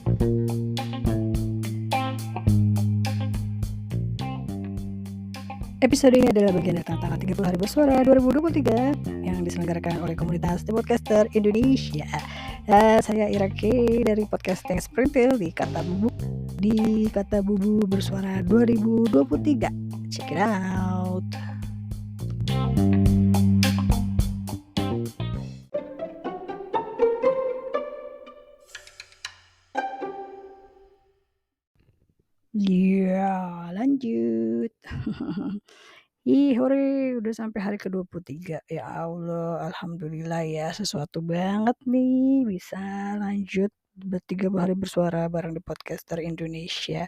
Episode ini adalah bagian dari tantangan 30 hari bersuara 2023 yang diselenggarakan oleh komunitas The Podcaster Indonesia. Saya Ira K dari Podcasting Sprintil di Kata Bubu Bersuara 2023. Check it out. Ya, lanjut. Hore, udah sampai hari ke-23. Ya Allah, alhamdulillah ya, sesuatu banget nih bisa lanjut 30 hari bersuara bareng di Podcaster Indonesia.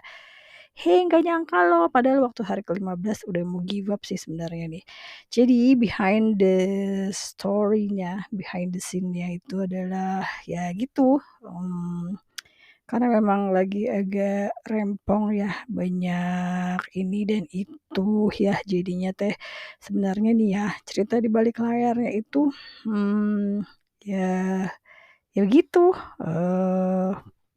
Nggak nyangka loh, padahal waktu hari ke-15 udah mau give up sih sebenarnya nih. Jadi behind the story-nya, behind the scene-nya itu adalah ya gitu, karena memang lagi agak rempong ya, banyak ini dan itu ya, jadinya teh sebenarnya nih ya, cerita di balik layarnya itu, ya ya gitu,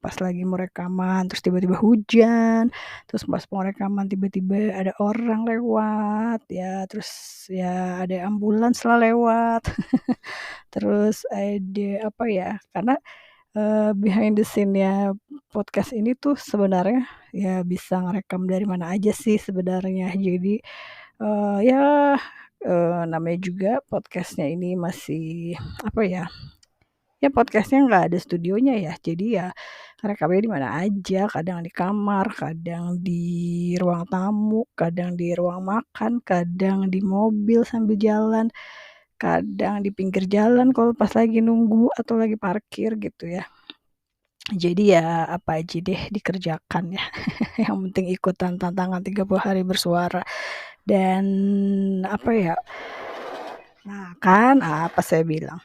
pas lagi mau rekaman terus tiba-tiba hujan, terus pas mau rekaman tiba-tiba ada orang lewat, ya terus ya ada ambulans lah lewat, terus ada apa ya, karena behind the scene-nya podcast ini tuh sebenarnya ya bisa ngerekam dari mana aja sih sebenarnya. Jadi, ya, namanya juga podcast-nya ini masih apa ya, ya podcast-nya nggak ada studionya ya. Jadi ya ngerekamnya di mana aja, kadang di kamar, kadang di ruang tamu, kadang di ruang makan, kadang di mobil sambil jalan, kadang di pinggir jalan kalau pas lagi nunggu atau lagi parkir gitu ya. Jadi ya apa aja deh dikerjakan ya, yang penting ikutan tantangan 30 hari bersuara dan apa ya, nah kan apa saya bilang,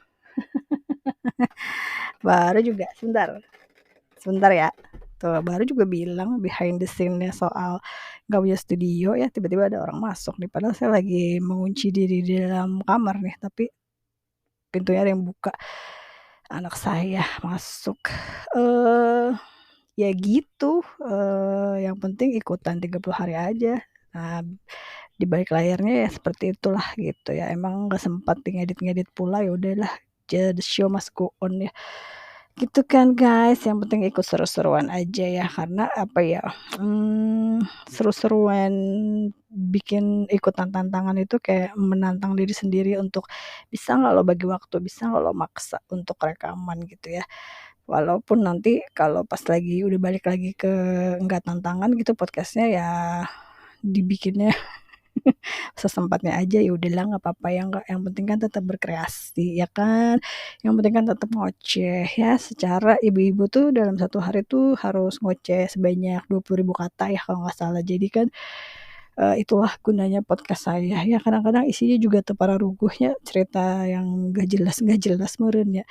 baru juga sebentar ya, tuh baru juga bilang behind the scene-nya soal nggak punya studio ya, tiba-tiba ada orang masuk nih, padahal saya lagi mengunci diri di dalam kamar nih, tapi pintunya ada yang buka, anak saya masuk, eee ya gitu, yang penting ikutan 30 hari aja. Nah, di balik layarnya ya seperti itulah gitu ya, emang nggak sempat ngedit-ngedit pula, ya udahlah, the show must go on ya. Gitu kan guys, yang penting ikut seru-seruan aja ya, karena apa ya, seru-seruan bikin ikutan tantangan itu kayak menantang diri sendiri untuk, "Bisa nggak lo bagi waktu, bisa nggak lo maksa untuk rekaman?" Gitu ya. Walaupun nanti kalau pas lagi udah balik lagi ke nggak tantangan gitu podcast-nya ya dibikinnya sesempatnya aja, ya udahlah nggak apa-apa ya, nggak, yang penting kan tetap berkreasi ya kan, yang penting kan tetap ngoceh ya, secara ibu-ibu tuh dalam satu hari tuh harus ngoceh sebanyak 20.000 kata ya kalau nggak salah. Jadi kan, itulah gunanya podcast saya ya, kadang-kadang isinya juga teu pararuguhnya, cerita yang nggak jelas meureun ya.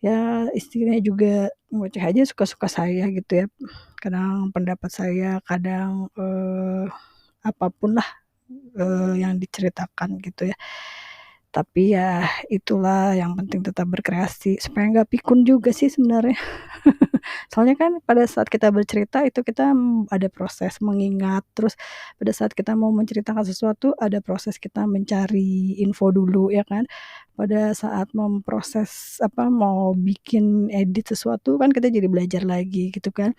Ya istilahnya juga ngoceh aja suka-suka saya gitu ya, kadang pendapat saya, kadang, apa lah, yang diceritakan gitu ya. Tapi ya itulah yang penting tetap berkreasi, supaya nggak pikun juga sih sebenarnya. Soalnya kan pada saat kita bercerita itu kita, ada proses mengingat, terus pada saat kita mau menceritakan sesuatu ada proses kita mencari info dulu ya kan. Pada saat memproses apa, mau bikin edit sesuatu kan kita jadi belajar lagi gitu kan.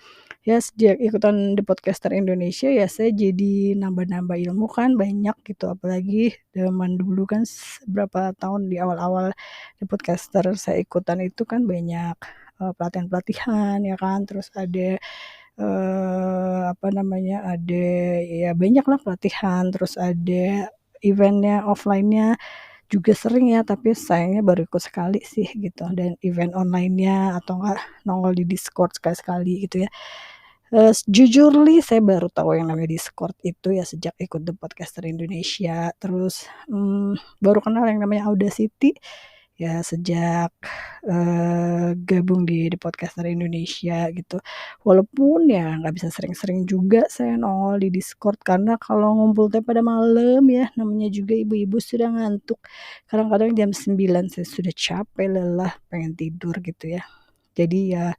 Ya sejak ikutan The Podcaster Indonesia ya saya jadi nambah-nambah ilmu kan banyak gitu, apalagi zaman dulu kan berapa tahun di awal-awal The Podcaster saya ikutan itu kan banyak, pelatihan-pelatihan ya kan, terus ada, apa namanya, ada ya banyaklah pelatihan, terus ada event-nya, offline-nya juga sering ya, tapi sayangnya baru ikut sekali sih gitu, dan event online-nya atau enggak nongol di Discord sekali-sekali gitu ya. Jujurly saya baru tahu yang namanya Discord itu ya sejak ikut The Podcaster Indonesia, terus, baru kenal yang namanya Audacity ya sejak, gabung di The Podcaster Indonesia gitu. Walaupun ya nggak bisa sering-sering juga saya nongol di Discord, karena kalau ngumpul teh pada malam ya, namanya juga ibu-ibu sudah ngantuk. Kadang-kadang jam 9 saya sudah capek, lelah, pengen tidur gitu ya. Jadi ya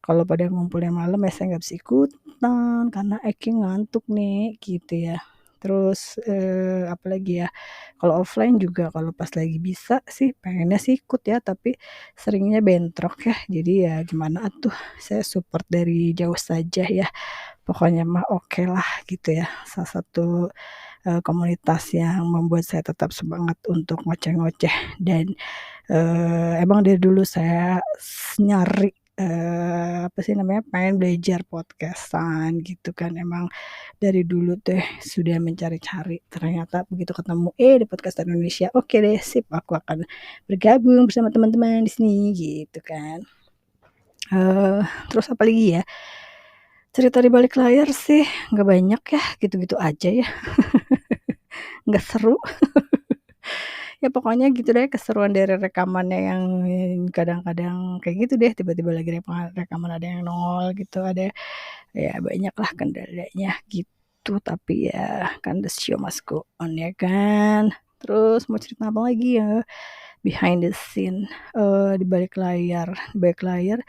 Kalau pada ngumpulnya malam ya saya nggak bisa ikutan karena ngantuk nih gitu ya. Terus, apalagi ya, kalau offline juga kalau pas lagi bisa sih pengennya sih ikut ya, tapi seringnya bentrok ya. Jadi ya gimana atuh, saya support dari jauh saja ya. Pokoknya mah oke lah gitu ya. Salah satu, komunitas yang membuat saya tetap semangat untuk ngoceh-ngoceh dan, emang dari dulu saya nyari, apa sih namanya, pengen belajar podcast-an gitu kan. Emang dari dulu teh sudah mencari-cari, ternyata begitu ketemu, di podcast Indonesia, oke deh sip aku akan bergabung bersama teman-teman di sini gitu kan. Eee, Terus apalagi ya, cerita di balik layar sih nggak banyak ya, gitu-gitu aja ya, nggak seru. Ya pokoknya gitu deh keseruan dari rekamannya yang kadang-kadang kayak gitu deh, tiba-tiba lagi rekaman ada yang nongol gitu, ada ya banyaklah kendalanya gitu, tapi ya kan the show must go on ya kan. Terus mau cerita apa lagi ya, behind the scene, di balik layar. Di balik layar,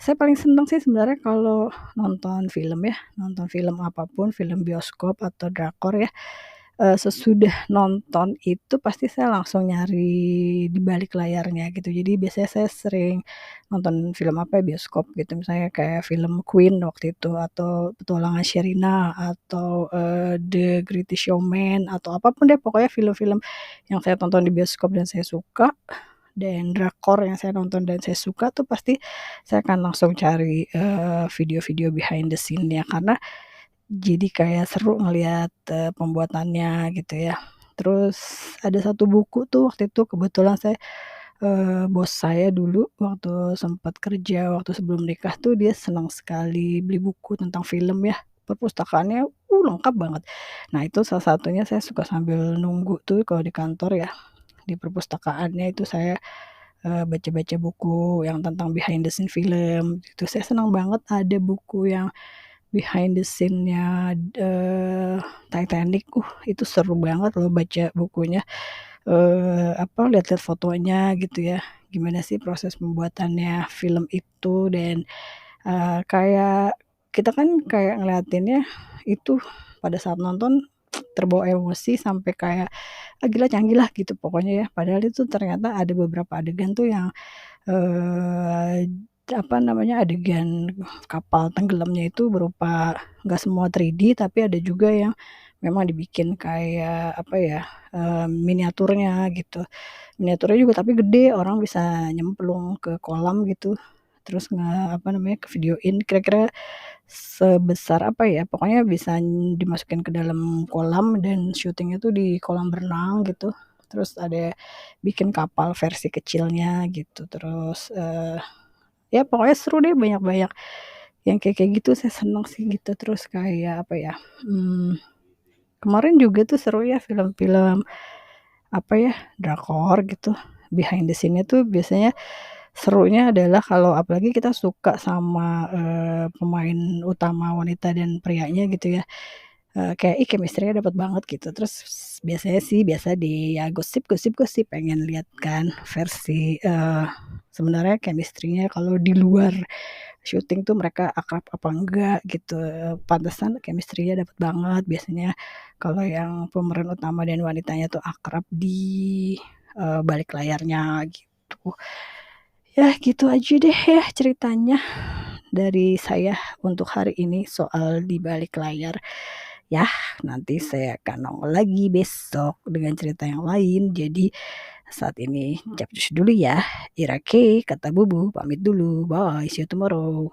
saya paling seneng sih sebenarnya kalau nonton film ya, nonton film apapun, film bioskop atau drakor ya. Sesudah nonton itu pasti saya langsung nyari di balik layarnya gitu. Jadi biasanya saya sering nonton film apa ya, bioskop gitu, misalnya kayak film Queen waktu itu, atau Petualangan Sherina, atau, The Greatest Showman, atau apapun deh pokoknya film-film yang saya tonton di bioskop dan saya suka, dan drakor yang saya nonton dan saya suka tuh pasti saya akan langsung cari, video-video behind the scene-nya karena jadi kayak seru ngelihat, pembuatannya gitu ya. Terus ada satu buku tuh waktu itu kebetulan saya, bos saya dulu waktu sempat kerja, waktu sebelum nikah tuh dia senang sekali beli buku tentang film ya, perpustakaannya, lengkap banget. Nah itu salah satunya saya suka sambil nunggu tuh kalau di kantor ya, di perpustakaannya itu saya, baca-baca buku yang tentang behind the scene film, itu saya senang banget ada buku yang behind the scene-nya, Titanic, itu seru banget loh baca bukunya, apa, lihat-lihat fotonya gitu ya, gimana sih proses pembuatannya film itu dan, kayak kita kan kayak ngeliatinnya itu pada saat nonton terbawa emosi sampai kayak, gila canggih lah gitu pokoknya ya, padahal itu ternyata ada beberapa adegan tuh yang Eee, apa namanya, adegan kapal tenggelamnya itu berupa nggak semua 3D, tapi ada juga yang memang dibikin kayak, apa ya, miniaturnya gitu. Miniaturnya juga tapi gede, orang bisa nyemplung ke kolam gitu, terus apa namanya, kevideoin kira-kira sebesar apa ya, pokoknya bisa dimasukin ke dalam kolam dan syutingnya tuh di kolam berenang gitu. Terus ada bikin kapal versi kecilnya gitu, terus, ya pokoknya seru deh banyak-banyak yang kayak gitu saya seneng sih gitu. Terus kayak apa ya, kemarin juga tuh seru ya film-film apa ya, drakor gitu, behind the scene-nya tuh biasanya serunya adalah kalau apalagi kita suka sama, pemain utama wanita dan prianya gitu ya, kayak, ih chemistry-nya dapet banget gitu. Terus biasanya sih biasa di ya gosip-gosip pengen lihat kan versi, sebenarnya chemistry-nya kalau di luar syuting tuh mereka akrab apa enggak gitu, pantesan chemistry-nya dapet banget biasanya kalau yang pemeran utama dan wanitanya tuh akrab di, balik layarnya gitu. Ya gitu aja deh ya ceritanya dari saya untuk hari ini soal di balik layar. Yah, nanti saya akan nongol lagi besok dengan cerita yang lain. Jadi saat ini capcus dulu ya. Irake, kata Bubu, pamit dulu. Bye, see you tomorrow.